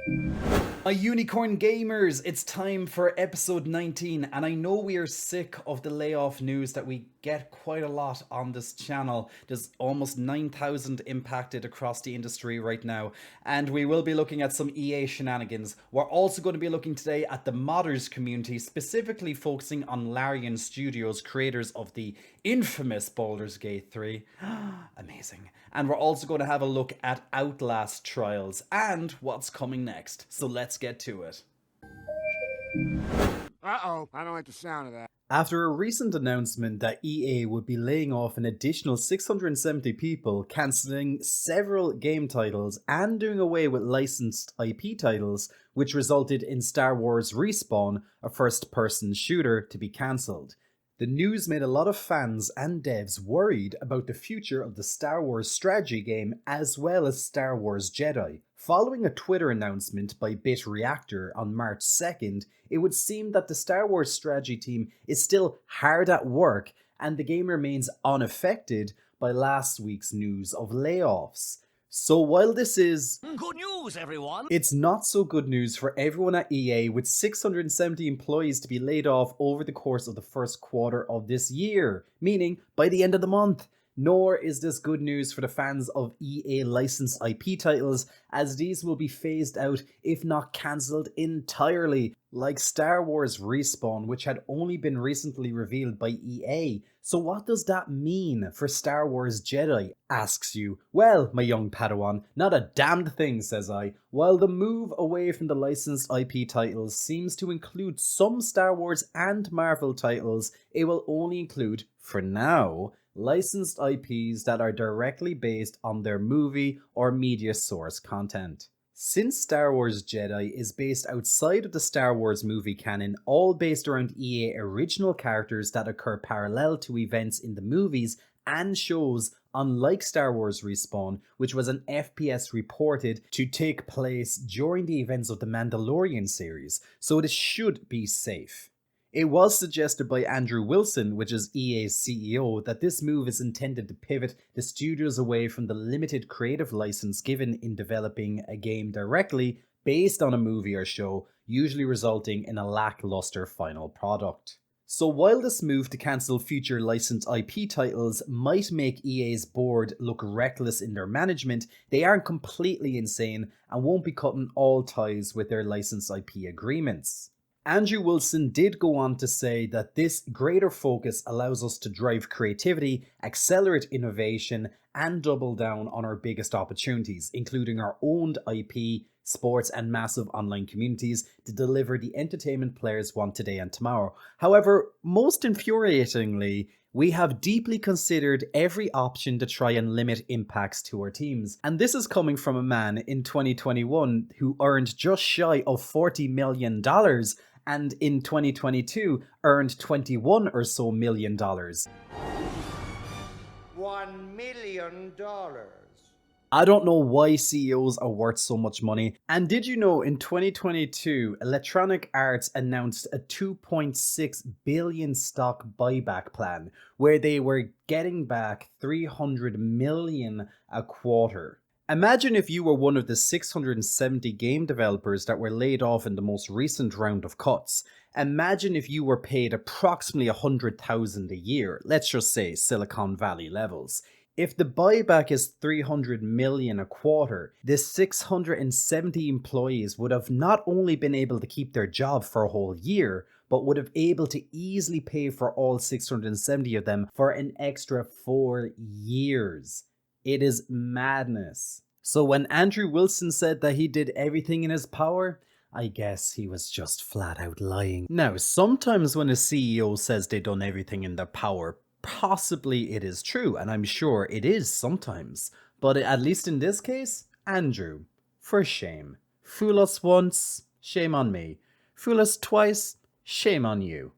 My unicorn gamers, it's time for episode 19, and I know we are sick of the layoff news that we get quite a lot on this channel. There's almost 9,000 impacted across the industry right now, and we will be looking at some EA shenanigans. We're also going to be looking today at the modders community, specifically focusing on Larian Studios, creators of the infamous Baldur's Gate 3. Amazing. And we're also going to have a look at Outlast Trials and what's coming next. So let's get to it. Uh-oh, I don't like the sound of that. After a recent announcement that EA would be laying off an additional 670 people, cancelling several game titles, and doing away with licensed IP titles, which resulted in Star Wars Respawn, a first-person shooter, to be cancelled. The news made a lot of fans and devs worried about the future of the Star Wars strategy game as well as Star Wars Jedi. Following a Twitter announcement by BitReactor on March 2nd, it would seem that the Star Wars strategy team is still hard at work and the game remains unaffected by last week's news of layoffs. So while this is good news, everyone, it's not so good news for everyone at EA, with 670 employees to be laid off over the course of the first quarter of this year, meaning by the end of the month. Nor is this good news for the fans of EA licensed IP titles, as these will be phased out if not cancelled entirely, like Star Wars Respawn, which had only been recently revealed by EA. So what does that mean for Star Wars Jedi, asks you. Well, my young Padawan, not a damned thing, says I. While the move away from the licensed IP titles seems to include some Star Wars and Marvel titles, it will only include, for now, licensed IPs that are directly based on their movie or media source content. Since Star Wars Jedi is based outside of the Star Wars movie canon, all based around EA original characters that occur parallel to events in the movies and shows, unlike Star Wars Respawn, which was an FPS reported to take place during the events of the Mandalorian series, so it should be safe. It was suggested by Andrew Wilson, which is EA's CEO, that this move is intended to pivot the studios away from the limited creative license given in developing a game directly based on a movie or show, usually resulting in a lackluster final product. So while this move to cancel future licensed IP titles might make EA's board look reckless in their management, they aren't completely insane and won't be cutting all ties with their licensed IP agreements. Andrew Wilson did go on to say that this greater focus allows us to drive creativity, accelerate innovation, and double down on our biggest opportunities, including our owned IP, sports, and massive online communities to deliver the entertainment players want today and tomorrow. However, most infuriatingly, we have deeply considered every option to try and limit impacts to our teams. And this is coming from a man in 2021 who earned just shy of $40 million and in 2022 earned $21 or so million. $1 million. I don't know why CEOs are worth so much money. And did you know in 2022, Electronic Arts announced a 2.6 billion stock buyback plan where they were getting back 300 million a quarter. Imagine if you were one of the 670 game developers that were laid off in the most recent round of cuts. Imagine if you were paid approximately $100,000 a year, let's just say Silicon Valley levels. If the buyback is 300 million a quarter, the 670 employees would have not only been able to keep their job for a whole year, but would have able to easily pay for all 670 of them for an extra 4 years. It is madness. So when Andrew Wilson said that he did everything in his power, I guess he was just flat out lying. Now, sometimes when a CEO says they've done everything in their power, possibly it is true, and I'm sure it is sometimes. But at least in this case, Andrew, for shame. Fool us once, shame on me. Fool us twice, shame on you.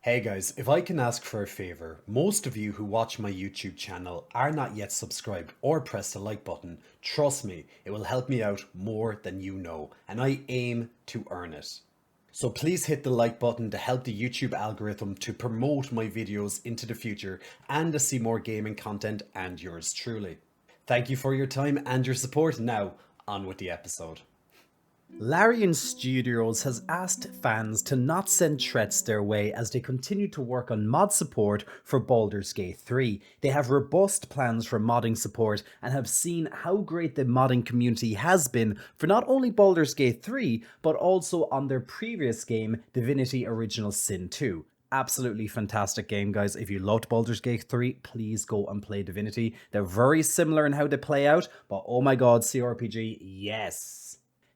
Hey guys, if I can ask for a favor, most of you who watch my YouTube channel are not yet subscribed or press the like button. Trust me, it will help me out more than you know, and I aim to earn it. So please hit the like button to help the YouTube algorithm to promote my videos into the future and to see more gaming content and yours truly. Thank you for your time and your support. Now, On with the episode. Larian Studios has asked fans to not send threats their way as they continue to work on mod support for Baldur's Gate 3. They have robust plans for modding support and have seen how great the modding community has been for not only Baldur's Gate 3, but also on their previous game, Divinity Original Sin 2. Absolutely fantastic game, guys. If you loved Baldur's Gate 3, please go and play Divinity. They're very similar in how they play out, but oh my god, CRPG, yes.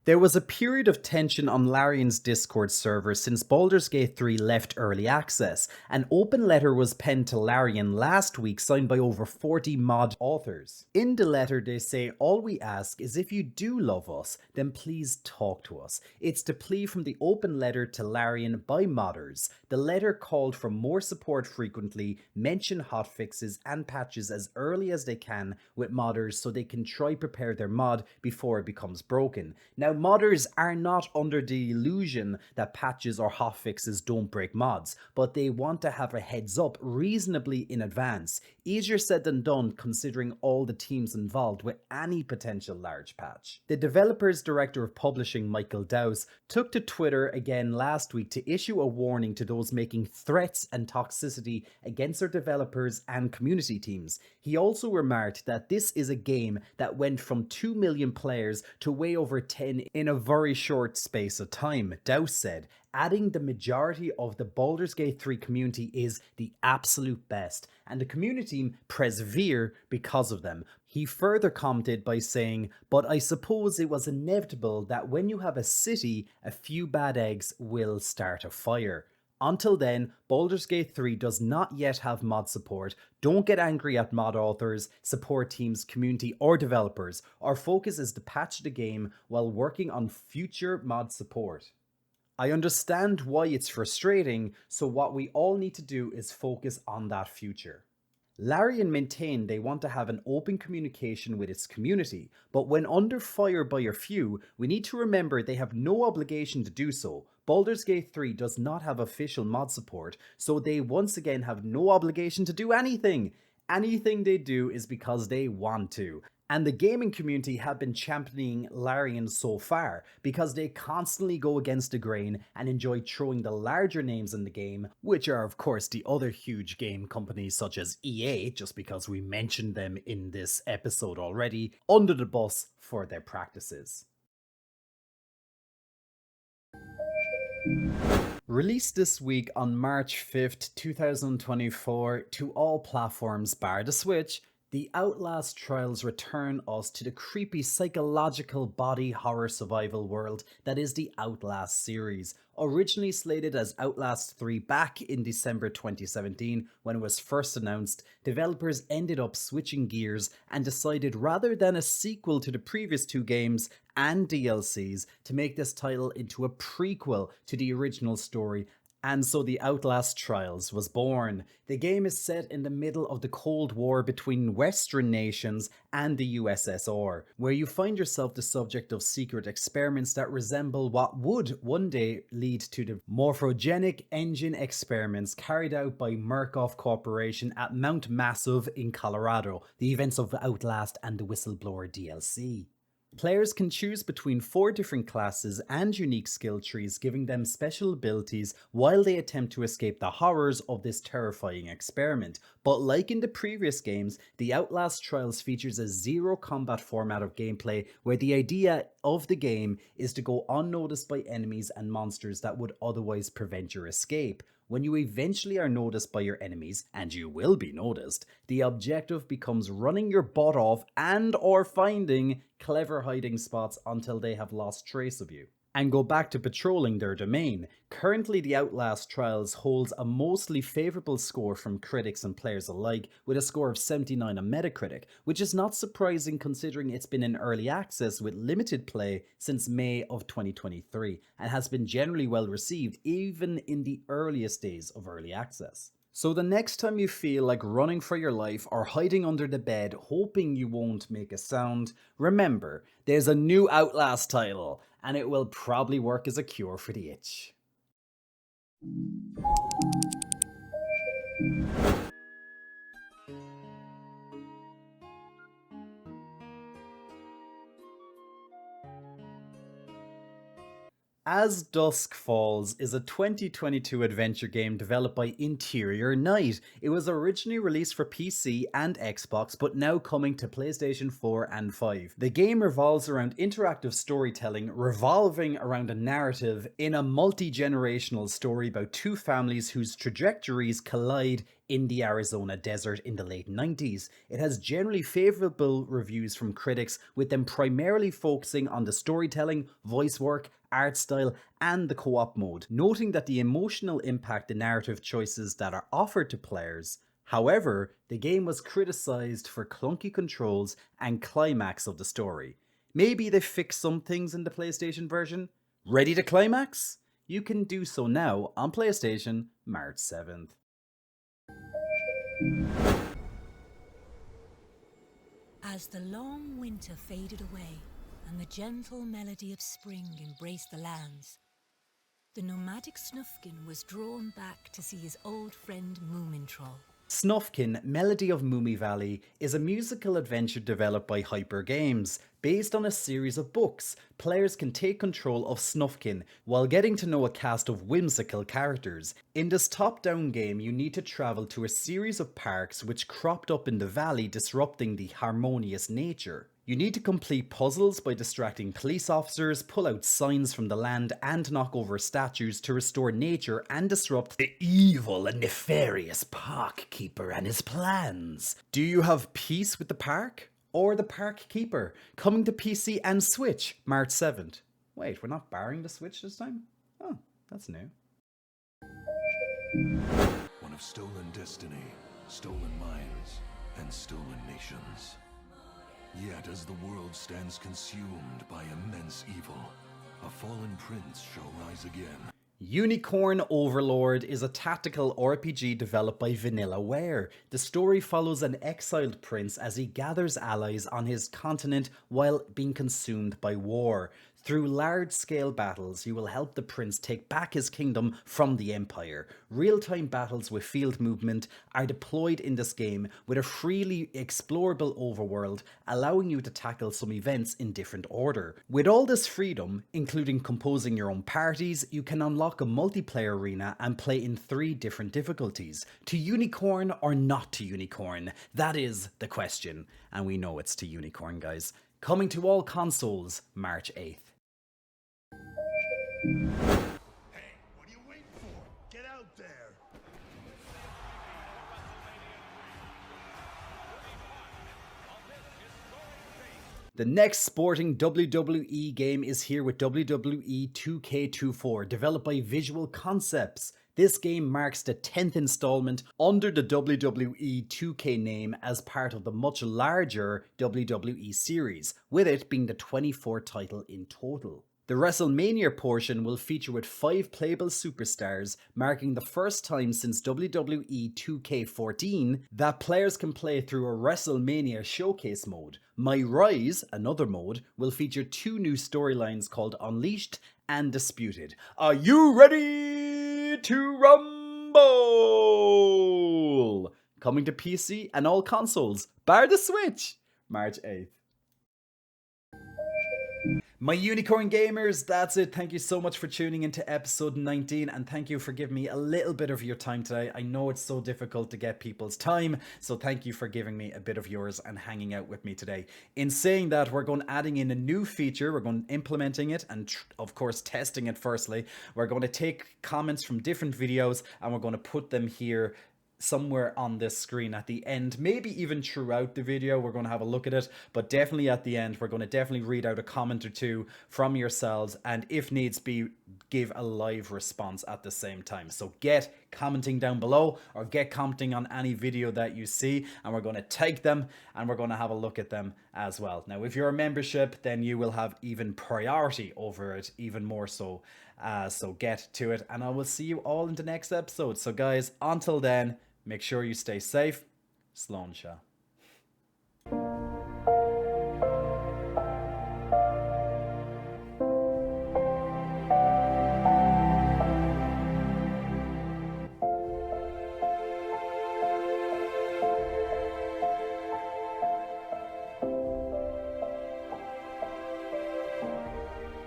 There was a period of tension on Larian's Discord server since Baldur's Gate 3 left early access. An open letter was penned to Larian last week, signed by over 40 mod authors. In the letter they say, all we ask is if you do love us, then please talk to us. It's the plea from the open letter to Larian by modders. The letter called for more support frequently, mention hotfixes and patches as early as they can with modders so they can try prepare their mod before it becomes broken. Now, modders are not under the illusion that patches or hotfixes don't break mods, but they want to have a heads up reasonably in advance. Easier said than done considering all the teams involved with any potential large patch. The developer's director of publishing, Michael Dowse, took to Twitter again last week to issue a warning to those making threats and toxicity against their developers and community teams. He also remarked that this is a game that went from 2 million players to way over 10 in a very short space of time, Dowse said, adding the majority of the Baldur's Gate 3 community is the absolute best, and the community persevere because of them. He further commented by saying, but I suppose it was inevitable that when you have a city, a few bad eggs will start a fire. Until then, Baldur's Gate 3 does not yet have mod support. Don't get angry at mod authors, support teams, community, or developers. Our focus is to patch the game while working on future mod support. I understand why it's frustrating, so what we all need to do is focus on that future. Larian maintained they want to have an open communication with its community, but when under fire by a few, we need to remember they have no obligation to do so. Baldur's Gate 3 does not have official mod support, so they once again have no obligation to do anything. Anything they do is because they want to. And the gaming community have been championing Larian so far because they constantly go against the grain and enjoy throwing the larger names in the game, which are of course the other huge game companies such as EA, just because we mentioned them in this episode already, under the bus for their practices. Released this week on March 5th, 2024 to all platforms bar the Switch, the Outlast Trials return us to the creepy psychological body horror survival world that is the Outlast series. Originally slated as Outlast 3 back in December 2017 when it was first announced, developers ended up switching gears and decided rather than a sequel to the previous two games and DLCs to make this title into a prequel to the original story. And so the Outlast Trials was born. The game is set in the middle of the Cold War between Western nations and the USSR, where you find yourself the subject of secret experiments that resemble what would one day lead to the morphogenic engine experiments carried out by Murkoff Corporation at Mount Massive in Colorado, the events of Outlast and the Whistleblower DLC. Players can choose between 4 different classes and unique skill trees, giving them special abilities while they attempt to escape the horrors of this terrifying experiment. But like in the previous games, the Outlast Trials features a zero combat format of gameplay where the idea of the game is to go unnoticed by enemies and monsters that would otherwise prevent your escape. When you eventually are noticed by your enemies, and you will be noticed, the objective becomes running your butt off and or finding clever hiding spots until they have lost trace of you, and go back to patrolling their domain. Currently, the Outlast Trials holds a mostly favourable score from critics and players alike, with a score of 79 on Metacritic, which is not surprising considering it's been in early access with limited play since May of 2023, and has been generally well received even in the earliest days of early access. So the next time you feel like running for your life or hiding under the bed hoping you won't make a sound, remember, there's a new Outlast title, and it will probably work as a cure for the itch. As Dusk Falls is a 2022 adventure game developed by Interior Night. It was originally released for PC and Xbox, but now coming to PlayStation 4 and 5. The game revolves around interactive storytelling, revolving around a narrative in a multi-generational story about two families whose trajectories collide in the Arizona desert in the late 90s. It has generally favourable reviews from critics, with them primarily focusing on the storytelling, voice work, art style, and the co-op mode, noting that the emotional impact the narrative choices that are offered to players. However, the game was criticised for clunky controls and climax of the story. Maybe they fixed some things in the PlayStation version? Ready to climax? You can do so now on PlayStation March 7th. As the long winter faded away and the gentle melody of spring embraced the lands, the nomadic Snufkin was drawn back to see his old friend Moomintroll. Snufkin, Melody of Moomy Valley, is a musical adventure developed by Hyper Games. Based on a series of books, players can take control of Snufkin while getting to know a cast of whimsical characters. In this top-down game, you need to travel to a series of parks which cropped up in the valley, disrupting the harmonious nature. You need to complete puzzles by distracting police officers, pull out signs from the land, and knock over statues to restore nature and disrupt the evil and nefarious park keeper and his plans. Do you have peace with the park? Or the park keeper? Coming to PC and Switch, March 7th. Wait, we're not barring the Switch this time? Oh, that's new. One of stolen destiny, stolen minds, and stolen nations. Yet as the world stands consumed by immense evil, a fallen prince shall rise again. Unicorn Overlord is a tactical RPG developed by VanillaWare. The story follows an exiled prince as he gathers allies on his continent while being consumed by war. Through large-scale battles, you will help the prince take back his kingdom from the Empire. Real-time battles with field movement are deployed in this game with a freely explorable overworld, allowing you to tackle some events in different order. With all this freedom, including composing your own parties, you can unlock a multiplayer arena and play in 3 different difficulties. To unicorn or not to unicorn? That is the question. And we know it's to unicorn, guys. Coming to all consoles, March 8th. Hey, what are you waiting for? Get out there! The next sporting WWE game is here with WWE 2K24, developed by Visual Concepts. This game marks the 10th installment under the WWE 2K name as part of the much larger WWE series, with it being the 24th title in total. The WrestleMania portion will feature with 5 playable superstars, marking the first time since WWE 2K14 that players can play through a WrestleMania showcase mode. My Rise, another mode, will feature 2 new storylines called Unleashed and Disputed. Are you ready to rumble? Coming to PC and all consoles, bar the Switch, March 8th. My unicorn gamers, that's it. Thank you so much for tuning into episode 19, and thank you for giving me a little bit of your time today. I know it's so difficult to get people's time, so thank you for giving me a bit of yours and hanging out with me today. In saying that, we're going adding in a new feature. We're going implementing it and of course testing it firstly. We're going to take comments from different videos and we're going to put them here somewhere on this screen at the end, maybe even throughout the video. We're going to have a look at it, but definitely at the end we're going to definitely read out a comment or 2 from yourselves, and if needs be, give a live response at the same time. So get commenting down below or get commenting on any video that you see, and we're going to take them and we're going to have a look at them as well. Now if you're a membership, then you will have even priority over it, even more so. So get to it, and I will see you all in the next episode. So guys, until then, make sure you stay safe. Slán se.